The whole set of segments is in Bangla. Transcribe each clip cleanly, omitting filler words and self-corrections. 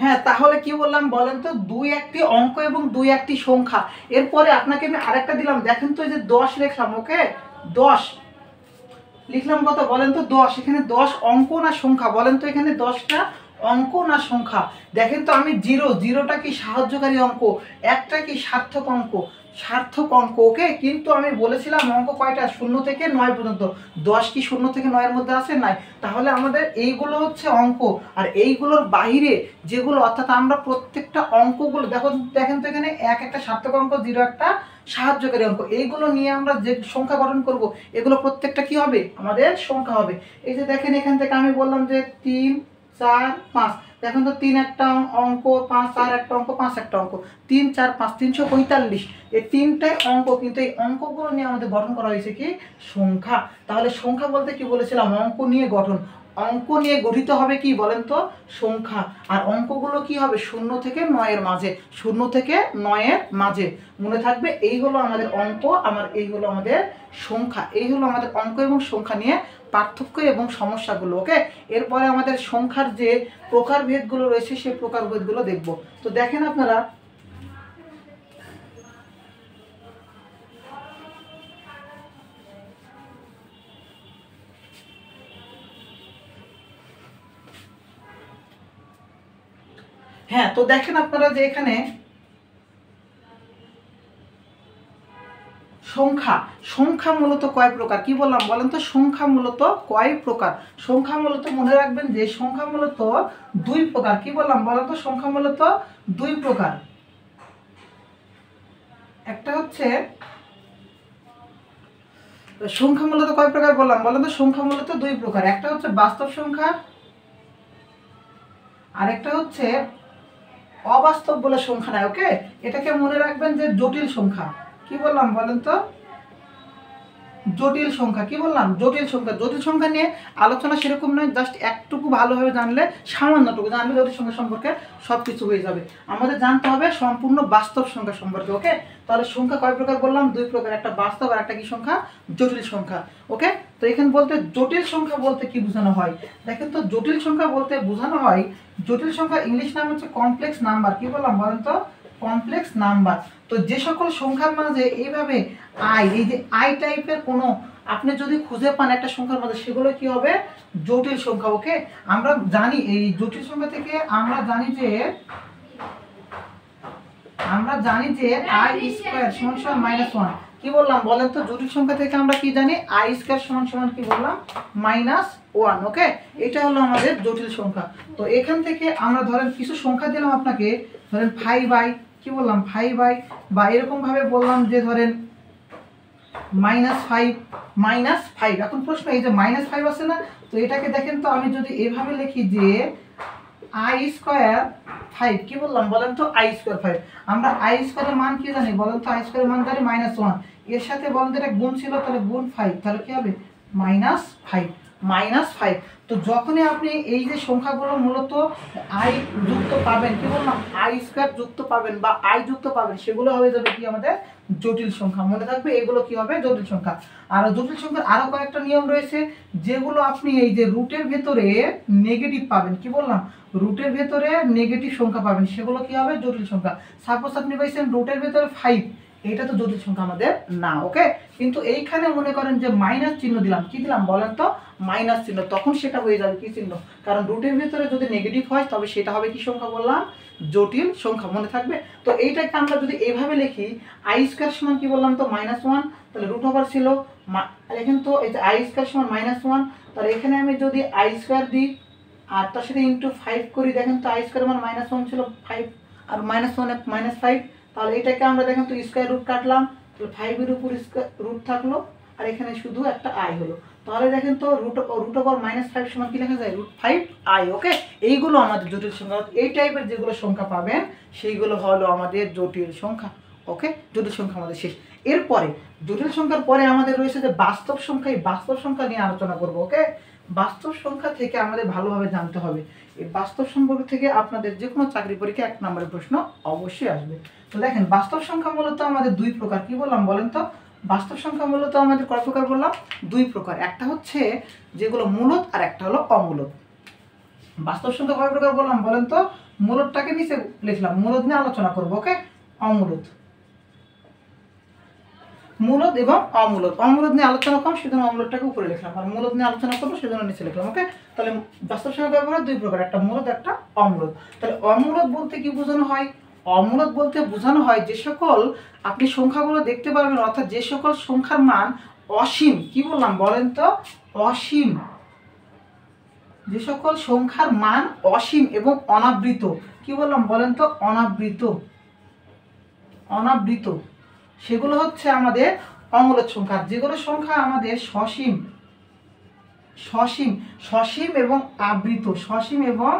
হ্যাঁ, তাহলে কি বললাম বলেন তো, 2 একটি অঙ্ক এবং 2 একটি সংখ্যা। এরপরে আপনাকে আমি আরেকটা দিলাম, দেখেন তো এই যে 10 লিখলাম, ওকে 10 লিখলাম, কত বলেন তো 10। এখানে 10 অঙ্ক না সংখ্যা, বলেন তো এখানে 10টা অঙ্ক না সংখ্যা। দেখেন তো আমি জিরোটা কি সাহায্যকারী অঙ্ক, একটা কি সার্থক অঙ্ক, সার্থক অঙ্ক, ওকে। কিন্তু আমি বলেছিলাম অঙ্ক কয়টা, 0 থেকে 9 পর্যন্ত। 10 কি 0 থেকে 9-এর মধ্যে আছে? নাই। তাহলে আমাদের এইগুলো হচ্ছে অঙ্ক, আর এইগুলোর বাহিরে যেগুলো, অর্থাৎ আমরা প্রত্যেকটা অঙ্কগুলো দেখেন তো এখানে 1 একটা সার্থক অঙ্ক, 0 একটা সাহায্যকারী অঙ্ক, এইগুলো নিয়ে আমরা যে সংখ্যা গঠন করব, এগুলো প্রত্যেকটা কি হবে, আমাদের সংখ্যা হবে। এই যে দেখেন এখান থেকে আমি বললাম যে 3, 4, 5, দেখেন তো 3 একটা অঙ্ক, 5, 4 একটা অঙ্ক, 5 একটা অঙ্ক, 3, 4, 5, 345। এই তিনটাই অঙ্ক, কিন্তু এই অঙ্কগুলো নিয়ে আমাদের গঠন করা হয়েছে কি, সংখ্যা। তাহলে সংখ্যা বলতে কি বলেছিলাম, অঙ্ক নিয়ে গঠন। অঙ্ক নিয়ে গঠিত হবে কি বলেন তো, সংখ্যা। আর অঙ্কগুলো কি হবে, 0 থেকে 9-এর মাঝে, 0 থেকে 9-এর মাঝে। মনে থাকবে, এই হলো আমাদের অঙ্ক, এই হলো আমাদের সংখ্যা। এই হলো আমাদের অঙ্ক এবং সংখ্যা নিয়ে পার্থক্য এবং সমস্যাগুলো, ওকে। এরপরে আমাদের সংখ্যার যে প্রকারভেদগুলো রয়েছে, সেই প্রকারভেদগুলো দেখব। তো দেখেন আপনারা, হ্যাঁ, তো দেখেন আপনারা যে এখানে সংখ্যা মূলত কয় প্রকার, কি বললাম বলেন তো, সংখ্যা মূলত কয় প্রকার। সংখ্যা মূলত মনে রাখবেন যে সংখ্যা মূলত 2 প্রকার, কি বললাম বলেন তো, সংখ্যা মূলত 2 প্রকার। একটা হচ্ছে সংখ্যা মূলত কয় প্রকার বললাম বলেন তো, সংখ্যা মূলত 2 প্রকার। একটা হচ্ছে বাস্তব সংখ্যা, আর একটা হচ্ছে অবাস্তব বলে সংখ্যা নাই, ওকে। এটাকে মনে রাখবেন যে জটিল সংখ্যা। কি বললাম বলেন তো, জটিল সংখ্যা। কি বললাম, জটিল সংখ্যা। জটিল সংখ্যা নিয়ে আলোচনা সেরকম নয়, জাস্ট একটুকু ভালোভাবে জানলে, সামান্যটুকু জানলে জটিল সংখ্যা সম্পর্কে সব কিছু হয়ে যাবে। আমাদের জানতে হবে সম্পূর্ণ বাস্তব সংখ্যা সম্পর্কে, ওকে। তাহলে সংখ্যা কয় প্রকার বললাম, 2 প্রকার, একটা বাস্তব আর একটা কি সংখ্যা, জটিল সংখ্যা, ওকে। তো এখানে বলতে জটিল সংখ্যা বলতে কি বোঝানো হয়, দেখেন তো, জটিল সংখ্যা বলতে বোঝানো হয়, জটিল সংখ্যা ইংলিশ নাম হচ্ছে কমপ্লেক্স নাম্বার। কি বললাম বলেন তো, কমপ্লেক্স নাম্বার। তো যে সকল সংখ্যার মাঝে এইভাবে এই যে আই টাইপের কোনো আপনি যদি খুঁজে পান একটা সংখ্যার মধ্যে, সেগুলো কি হবে, জটিল সংখ্যা, ওকে। আমরা জানি এই জটিল সংখ্যা থেকে আমরা জানি যে আই স্কয়ার সমান সমান -1। কি বললাম বলেন তো, জটিল সংখ্যা থেকে আমরা কি জানি, আই স্কয়ার সমান সমান কি বললাম, -1, ওকে। এটা হলো আমাদের জটিল সংখ্যা। তো এখান থেকে আমরা ধরেন কিছু সংখ্যা দিলাম আপনাকে, ধরেন 5i, কি বললাম 5i, বা এরকম ভাবে বললাম যে ধরেন -5। এখন প্রশ্ন, এই যে -5 আছে না, তো এটাকে দেখেন তো, আমি যদি এভাবে লিখি যে আই স্কয়ার 5, কি বললাম বলেন তো, আই স্কয়ার 5। আমরা আই স্কয়ারের মান কি জানি বলেন তো, আই স্কয়ারের মান জানি -1। এর সাথে বলেন তো এটা গুণ ছিল, তাহলে গুণ 5, তাহলে কি হবে, -5। তো যখনই আপনি এই যে সংখ্যাগুলো মূলত আই যুক্ত পাবেন, কি বললাম, আই স্কয়ার যুক্ত পাবেন বা আই যুক্ত পাবেন, সেগুলো হয়ে যাবে কি আমাদের জটিল সংখ্যা। মনে থাকবে, এগুলো কি হবে, জটিল সংখ্যা। আর জটিল সংখ্যার আরো কয়েকটা নিয়ম রয়েছে, যেগুলো আপনি এই যে রুটের ভেতরে নেগেটিভ পাবেন, কি বললাম, রুটের ভেতরে নেগেটিভ সংখ্যা পাবেন, সেগুলো কি হবে, জটিল সংখ্যা। সাপোজ আপনি পাইছেন রুটের ভেতরে 5, এটা তো জটিল সংখ্যা আমাদের না, ওকে। কিন্তু এইখানে মনে করেন যে মাইনাস চিহ্ন দিলাম, কি দিলাম বলেন তো, মাইনাস চিহ্ন, তখন সেটা হয়ে যাবে কি চিহ্ন, কারণ রুটের ভেতরে যদি নেগেটিভ হয়, তবে সেটা হবে কি সংখ্যা বললাম, জটিল সংখ্যা। মনে থাকবে। তো এইটাকে আমরা যদি এইভাবে লিখি, আই স্কয়ার সমান কি বললাম তো, -1, তাহলে রুট ওভার ছিল, দেখেন তো এই যে আই স্কয়ার সমান -1, তাহলে এখানে আমি যদি আই স্কয়ার দিই আর তার সাথে ইন্টু 5 করি, দেখেন তো আই স্কয়ার মান -1 ছিল, 5 আর -1 -5, তাহলে এটাকে আমরা দেখেন তো স্কয়ার রুট কাটলাম, তাহলে 5 এর উপর রুট থাকলো, আর এখানে শুধু একটা আই হলো। তাহলে দেখেন তো রুট ওভার -5 সমান কি লেখা যায়, √5i, ওকে। এইগুলো আমাদের জটিল সংখ্যা। এই টাইপের যেগুলো সংখ্যা পাবেন, সেইগুলো হলো আমাদের জটিল সংখ্যা, ওকে। জটিল সংখ্যা আমাদের শেষ। এরপরে জটিল সংখ্যার পরে আমাদের রয়েছে যে বাস্তব সংখ্যা। এই বাস্তব সংখ্যা নিয়ে আলোচনা করব, ওকে। বাস্তব সংখ্যা থেকে আমাদের ভালোভাবে জানতে হবে, এই বাস্তব সম্পর্ক থেকে আপনাদের যে কোনো চাকরি পরীক্ষা 1 নম্বরের প্রশ্ন অবশ্যই আসবে। তো দেখেন, বাস্তব সংখ্যা মূলত আমাদের 2 প্রকার। কি বললাম বলেন তো, বাস্তব সংখ্যা মূলত আমাদের কয় প্রকার বললাম, 2 প্রকার। একটা হচ্ছে যেগুলো মূলদ, আর একটা হলো অমূলদ। বাস্তব সংখ্যা কয় প্রকার বললাম বলেন তো? মূলদটাকে নিচে লিখলাম, মূলদ নিয়ে আলোচনা করবো। ওকে, অমূলদ, মূলদ এবং অমূলদ। অমূলদ নিয়ে আলোচনা কম, সেজন্য অমূলদটাকে উপরে লিখলাম, আর মূলদ নিয়ে আলোচনা করবো সেজন্য নিচে লিখলাম। ওকে, তাহলে বাস্তব সংখ্যা কয় প্রকার? দুই প্রকার, একটা মূলদ একটা অমূলদ। তাহলে অমূলদ বলতে কি বোঝানো হয়? অমূলদ বলতে বোঝানো হয় যে সকল আপনি সংখ্যাগুলো দেখতে পারবেন, অর্থাৎ যে সকল সংখ্যার মান অসীম, কি বললাম বলেন তো? অসীম। যে সকল সংখ্যার মান অসীম এবং অনাবৃত, কি বললাম বলেন তো? অনাবৃত, অনাবৃত, সেগুলো হচ্ছে আমাদের অমূলদ সংখ্যা। যেগুলো সংখ্যা আমাদের সসীম, সসীম, সসীম এবং আবৃত, সসীম এবং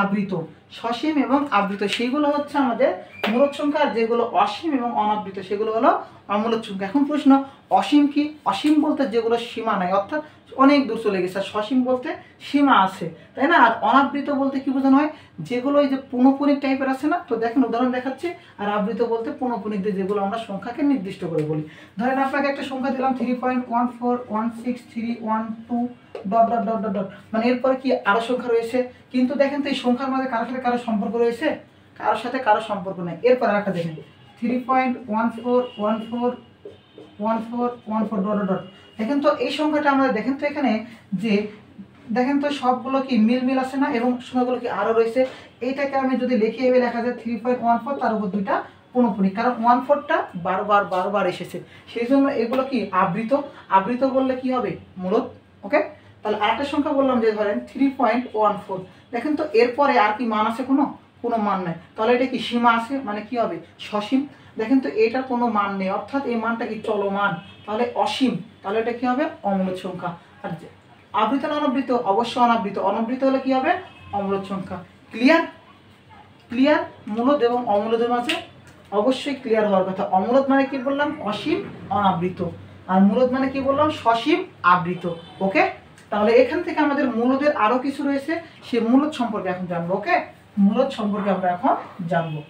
আবৃত, সসীম এবং আবৃত, সেইগুলো হচ্ছে আমাদের মূলদ সংখ্যা। আর যেগুলো অসীম এবং অনাবৃত সেগুলো হলো অমূলদ সংখ্যা। এখন প্রশ্ন, অসীম কি? অসীম বলতে যেগুলো সীমা নাই, অর্থাৎ অনেক দূর চলে গেছে। আর সসীম বলতে সীমা আছে, তাই না? আর অনাবৃত বলতে কি বোঝানো হয়? যেগুলো এই যে পুনঃপুনিক টাইপের আছে না, তো দেখেন উদাহরণ দেখাচ্ছি। আর আবৃত বলতে পুনঃপুনিক দিয়ে যেগুলো আমরা সংখ্যাকে নির্দিষ্ট করে বলি। ধরেন আপনাকে একটা সংখ্যা দিলাম 3.14163112 dot dot dot dot dot, মানে এরপরে কি আরো সংখ্যা রয়েছে, কিন্তু দেখেন তো এই সংখ্যার মধ্যে কারোর সাথে কারো সম্পর্ক রয়েছে? কারোর সাথে কারো সম্পর্ক নেই। এরপর আরেকটা দেখেন 3.14141414 ডট ডট। দেখেন তো এই সংখ্যাটা আমরা দেখেন তো এখানে যে দেখেন তো সবগুলো কি মিল আছে না, এবং সংখ্যাগুলো কি আরো রয়েছে। এইটাকে আমি যদি লিখে এভাবে লেখা যায় 3.14, তার উপর দুইটা পুনঃপুনিক, কারণ 14টা বারবার এসেছে, সেই জন্য এগুলো কি আবৃত। আবৃত বললে কি হবে? মূলদ। ওকে, তাহলে আরেকটা সংখ্যা বললাম যে ধরেন 3.14, দেখেন তো এরপরে আর কি মান আছে? কোনো মান নেই, তাহলে এটা কি সীমা আছে, মানে কি হবে? সসীম। দেখেন তো এটার কোনো মান নেই, অর্থাৎ এই মানটা কি চলমান, তাহলে অসীম, তাহলে এটা কি হবে? অমূলদ সংখ্যা। আর আবৃত না অনাবৃত? অবশ্যই অনাবৃত। অনাবৃত হলে কি হবে? অমূলদ সংখ্যা। ক্লিয়ার? ক্লিয়ার? মূলদ এবং অমূলদের মাঝে অবশ্যই ক্লিয়ার হওয়ার কথা। অমূলদ মানে কি বললাম? অসীম, অনাবৃত। আর মূলদ মানে কি বললাম? সসীম, আবৃত। ওকে, তাহলে এখান থেকে আমাদের মূলদের আরো কিছু রয়েছে, সে মূলদ সম্পর্কে এখন জানবো। ওকে, মূলদ সম্পর্কে আমরা এখন জানবো।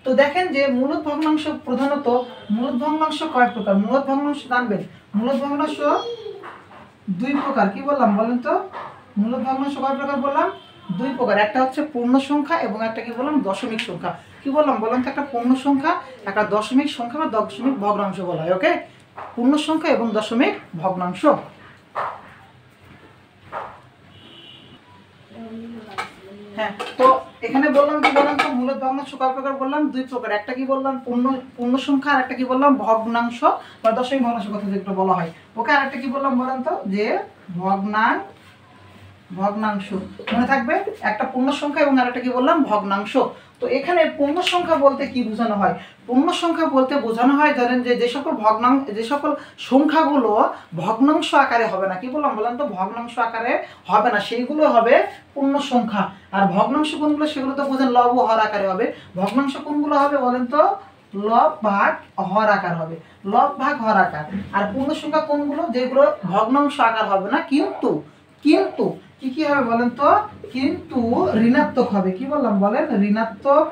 তো দেখেন যে মূলদ ভগ্নাংশ প্রধানত, মূলদ ভগ্নাংশ কয় প্রকার? মূলদ ভগ্নাংশ জানবেন, মূলদ ভগ্নাংশ দুই প্রকার। কি বললাম বলেন তো? মূলদ ভগ্নাংশ কয় প্রকার বললাম? দুই প্রকার। একটা হচ্ছে পূর্ণ সংখ্যা এবং একটা কি বললাম? দশমিক সংখ্যা। কি বললাম বলেন তো? একটা পূর্ণ সংখ্যা, একটা দশমিক সংখ্যা বা দশমিক ভগ্নাংশ বলা হয়। ওকে, পূর্ণ সংখ্যা এবং দশমিক ভগ্নাংশ। হ্যাঁ, তো এখানে বললাম কি বললাম তো? মূলদ ভগ্নাংশ কয় প্রকার বললাম? দুই প্রকার। একটা কি বললাম? পূর্ণ সংখ্যা, আর একটা কি বললাম? ভগ্নাংশ বা দশমিক ভগ্নাংশ কথা যেগুলো বলা হয়। ওকে, আর একটা কি বললাম বলেন তো? যে ভগ্নাংশ। মনে থাকবে, একটা পূর্ণ সংখ্যা এবং আরেকটা কি বললাম? ভগ্নাংশ। তো এখানে পূর্ণ সংখ্যা বলতে কি বোঝানো হয়? পূর্ণ সংখ্যা বলতে বোঝানো হয় ধরেন যে সকল সংখ্যাগুলো ভগ্নাংশ আকারে হবে না। কি বললাম বলেন তো? ভগ্নাংশ আকারে হবে না, সেইগুলো হবে পূর্ণ সংখ্যা। আর ভগ্নাংশ কোনগুলো? সেগুলো তো বোঝেন লব ও হর আকারে হবে। ভগ্নাংশ কোনগুলো হবে বলেন তো? লব ভাগ হর আকার হবে, লব ভাগ হর আকার। আর পূর্ণ সংখ্যা কোনগুলো? যেগুলো ভগ্নাংশ আকার হবে না, কিন্তু কিন্তু কি হবে বলেন তো? কিন্তু ঋণাত্মক হবে। কি বললাম বলেন? ঋণাত্মক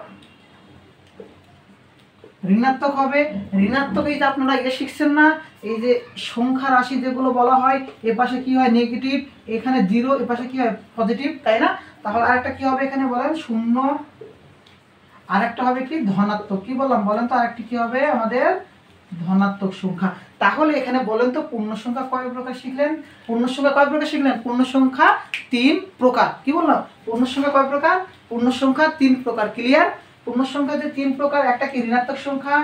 হবে। ঋণাত্মক, এই যে আপনারা শিখছেন না, এই যে সংখ্যা রাশি যেগুলো বলা হয়, এ পাশে কি হয়? নেগেটিভ, এখানে জিরো, এ পাশে কি হয়? পজিটিভ, তাই না? তাহলে আরেকটা কি হবে এখানে বলেন? শূন্য। আরেকটা হবে কি? ধনাত্মক। কি বললাম বলেন তো? আরেকটি কি হবে আমাদের? ধনাত্মক সংখ্যা। তাহলে এখানে বলেন তো পূর্ণ সংখ্যা কয় প্রকার শিখলেন? পূর্ণ সংখ্যা কয় প্রকার শিখলেন? পূর্ণ সংখ্যা তিন প্রকার। কি বললাম? পূর্ণ সংখ্যা কয় প্রকার? পূর্ণ সংখ্যা তিন প্রকার। ক্লিয়ার? পূর্ণ সংখ্যা যে তিন প্রকার, একটা কি ঋণাত্মক সংখ্যা,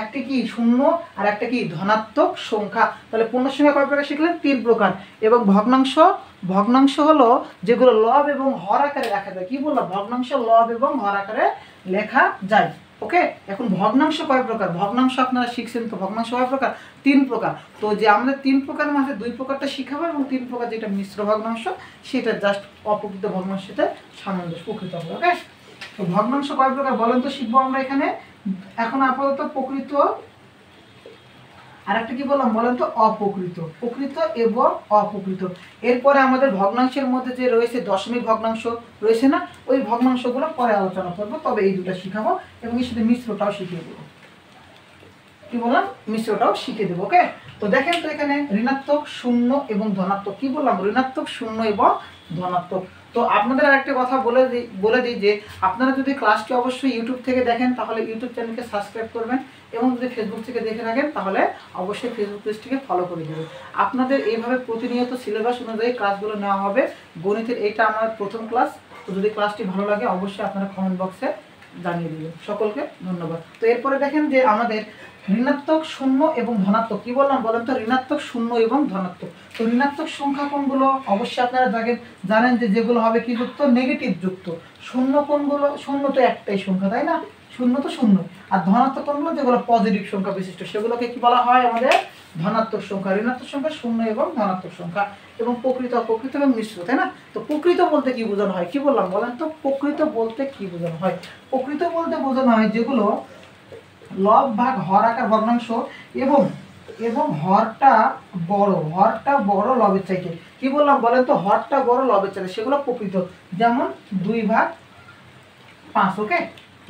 একটি কি শূন্য, আর একটা কি ধনাত্মক সংখ্যা। তাহলে পূর্ণ সংখ্যা কয় প্রকার শিখলেন? তিন প্রকার। এবং ভগ্নাংশ হলো যেগুলো লব এবং হর আকারে লেখা যায়। কি বললাম? ভগ্নাংশ লব এবং হর আকারে লেখা যায়। ওকে, এখন ভগ্নাংশ কয় প্রকার? ভগ্নাংশ আপনারা শিখছেন তো, ভগ্নাংশ কয় প্রকার? তিন প্রকার। তো যে আমাদের তিন প্রকারের মাঝে দুই প্রকারটা শিখাবো, এবং তিন প্রকার যেটা মিশ্র ভগ্নাংশ, সেটা জাস্ট অপ্রকৃত ভগ্নাংশের সাথে সামঞ্জস্য প্রকৃত হবে। ওকে, তো ভগ্নাংশ কয় প্রকার বলেন তো শিখবো আমরা এখানে। এখন আপাতত প্রকৃত, আর একটা কি বললাম বলেন তো? অপ্রকৃত। প্রকৃত এবং অপ্রকৃত। এরপরে আমাদের ভগ্নাংশের মধ্যে যে রয়েছে দশমিক ভগ্নাংশ রয়েছে না, ওই ভগ্নাংশগুলো পরে আলোচনা করবো। তবে এই দুটো শিখাবো, এবং এর সাথে মিশ্রটাও শিখিয়ে দেবো। কি বললাম? মিশ্রটাও শিখিয়ে দেবো। ওকে, তো দেখেন তো এখানে ঋণাত্মক, শূন্য এবং ধনাত্মক। কি বললাম? ঋণাত্মক, শূন্য এবং ধনাত্মক। তো তো আপনাদের আরেকটা কথা বলে দিই যে আপনারা যদি ক্লাসটি অবশ্যই ইউটিউব থেকে দেখেন তাহলে ইউটিউব চ্যানেলকে সাবস্ক্রাইব করবেন, এবং যদি ফেসবুক থেকে দেখে থাকেন তাহলে অবশ্যই ফেসবুক পেজটিকে ফলো করে দেবেন। আপনাদের এইভাবে প্রতিনিয়ত সিলেবাস অনুযায়ী ক্লাসগুলো নেওয়া হবে। গণিতের এইটা আমার প্রথম ক্লাস। তো যদি ক্লাসটি ভালো লাগে অবশ্যই আপনারা কমেন্ট বক্সে জানিয়ে দিবেন। সকলকে ধন্যবাদ। তো এরপরে দেখেন যে আমাদের ঋণাত্মক, শূন্য এবং ধনাত্মক। কি বললাম বলেন তো? ঋণাত্মক, শূন্য এবং ধনাত্মক। তো ঋণাত্মক সংখ্যা কোনগুলো? অবশ্যই আপনারা জানেন যে যেগুলো হবে কি যুক্ত? নেগেটিভ যুক্ত। শূন্য কোনগুলো? শূন্য তো একটাই সংখ্যা, তাই না? শূন্য তো শূন্য। আর ধনাত্মক কোনগুলো? যেগুলো পজিটিভ সংখ্যা বিশিষ্ট, সেগুলোকে কি বলা হয়? আমাদের ধনাত্মক সংখ্যা। ঋণাত্মক সংখ্যা শূন্য এবং ধনাত্মক সংখ্যা। এবং প্রকৃত, অপ্রকৃত এবং মিশ্র, তাই না? তো প্রকৃত বলতে কি বোঝানো হয়? কি বললাম বলেন তো? প্রকৃত বলতে কি বোঝানো হয়? প্রকৃত বলতে বোঝানো হয় যেগুলো লব ভাগ হর আকার ভগ্নাংশ এবং হরটা বড় লবের চাইতে। কি বললাম বলেন তো? হরটা বড় লবের চাইতে, সেগুলো প্রকৃত। যেমন 2/5। ওকে,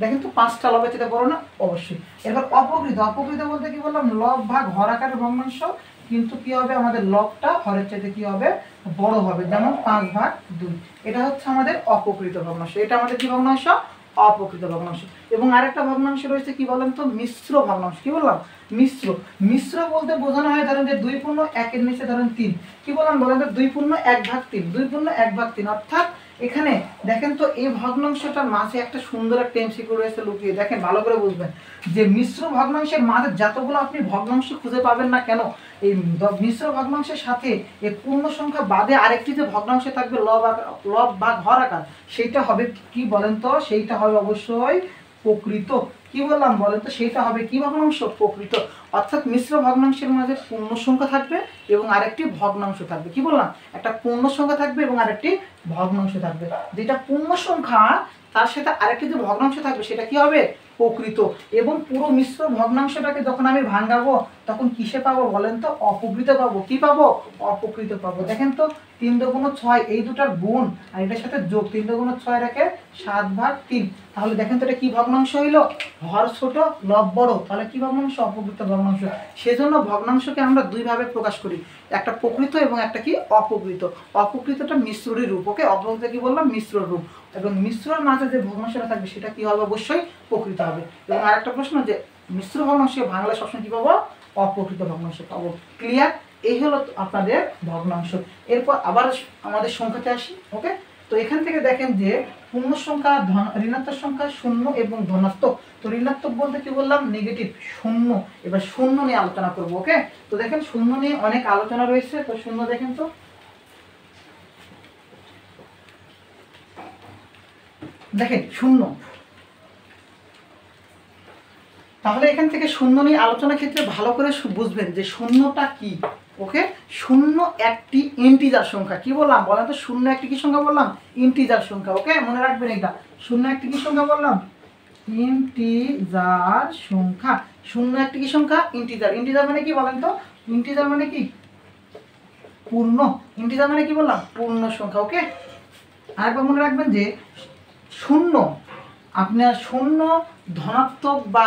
দেখেন তো 5টা লবের চাইতে বড় না? অবশ্যই। এবার অপকৃত বলতে কি বললাম? লব ভাগ হর আকারের ভগ্নাংশ, কিন্তু কি হবে? আমাদের লবটা হরের চাইতে কি হবে? বড় হবে। যেমন 5/2। এটা হচ্ছে আমাদের অপকৃত ভগ্নাংশ। এটা আমাদের কি ভগ্নাংশ? অপ্রকৃত ভগ্নাংশ। এবং আরেকটা ভগ্নাংশ রয়েছে কি বলেন তো? মিশ্র ভগ্নাংশ। কি বললাম? মিশ্র বলতে বোঝানো হয় ধরেন যে 2/1 এর নিচে ধরেন 3। কি বললাম বলেন তো? 2/1/3। 2/1/3 অর্থাৎ এখানে দেখেন তো এই ভগ্নাংশটার মাঝে একটা সুন্দর একটা এমসিকিউ রয়েছে লুকিয়ে। দেখেন ভালো করে বুঝবেন যে মিশ্র ভগ্নাংশের মাঝে যতগুলো আপনি ভগ্নাংশ খুঁজে পাবেন না কেন, এই মিশ্র ভগ্নাংশের সাথে এই পূর্ণ সংখ্যা বাদে আরেকটি যে ভগ্নাংশ থাকবে লব ভাগ হর আকার, সেইটা হবে কি বলেন তো? সেইটা হবে অবশ্যই প্রকৃত। কি বললাম বলেন তো? সেইটা হবে কি ভগ্নাংশ? প্রকৃত। অর্থাৎ মিশ্র ভগ্নাংশের মাঝে পূর্ণ সংখ্যা থাকবে এবং আরেকটি ভগ্নাংশ থাকবে। কি বললাম? একটা পূর্ণ সংখ্যা থাকবে এবং আরেকটি ভগ্নাংশ থাকবে। যেটা পূর্ণ সংখ্যা তার সাথে আরেকটি যে ভগ্নাংশ থাকবে সেটা কি হবে? প্রকৃত। এবং পুরো মিশ্র ভগ্নাংশটাকে যখন আমি ভাঙাবো তখন কিসে পাবো বলেন তো? অপকৃত পাবো। কি পাবো? অপকৃত পাবো। দেখেন তো 3 × 6, এই দুটার গুণ আর এটার সাথে যোগ। 3 × 6 রেখে 7/3। তাহলে দেখেন তো এটা কি ভগ্নাংশ হইলো? হর ছোট লব বড়, তাহলে কি ভগ্নাংশ? অপকৃত ভগ্নাংশ। সেজন্য ভগ্নাংশকে আমরা দুই ভাবে প্রকাশ করি, একটা প্রকৃত এবং একটা কি? অপকৃত। অপকৃতটা মিশ্ররই রূপ। ওকে, অপকৃত কি বললাম? মিশ্র রূপ। এবং মিশ্রর মাঝে যে ভগ্নাংশটা থাকবে সেটা কি হবে? অবশ্যই প্রকৃত হবে। এবং আরেকটা প্রশ্ন যে মিশ্র ভগ্নাংশকে ভাঙলে সবসময় কি পাবো? অপ্রকৃত ভগ্নাংশ পাবো। ক্লিয়ার? এই হলো আপনাদের ভগ্নাংশ। এরপর আবার আমাদের সংখ্যাতে আসি। ওকে, তো এখান থেকে দেখেন যে পূর্ণ সংখ্যা, ঋণাত্মক সংখ্যা, শূন্য এবং ধনাত্মক। তো ঋণাত্মক বলতে কি বললাম? নেগেটিভ, শূন্য। এবার শূন্য নিয়ে আলোচনা করবো। ওকে, তো দেখেন শূন্য নিয়ে অনেক আলোচনা রয়েছে। তো শূন্য দেখেন তো, দেখেন শূন্য। তাহলে এখান থেকে শূন্য নিয়ে আলোচনার ক্ষেত্রে ভালো করে বুঝবেন যে শূন্যটা কি। ওকে, শূন্য একটি ইন্টিজার সংখ্যা। কি বললাম বলেন তো? শূন্য একটি কি সংখ্যা বললাম? ইন্টিজার সংখ্যা। ওকে, মনে রাখবেন এটা। শূন্য একটি কি সংখ্যা বললাম? ইন্টিজার সংখ্যা। শূন্য একটি কি সংখ্যা? ইন্টিজার। ইন্টিজার মানে কি বলেন তো? ইন্টিজার মানে কি? পূর্ণ। ইন্টিজার মানে কি বললাম? পূর্ণ সংখ্যা। ওকে, আরেকবার মনে রাখবেন যে শূন্য, আপনার শূন্য ধনাত্মক বা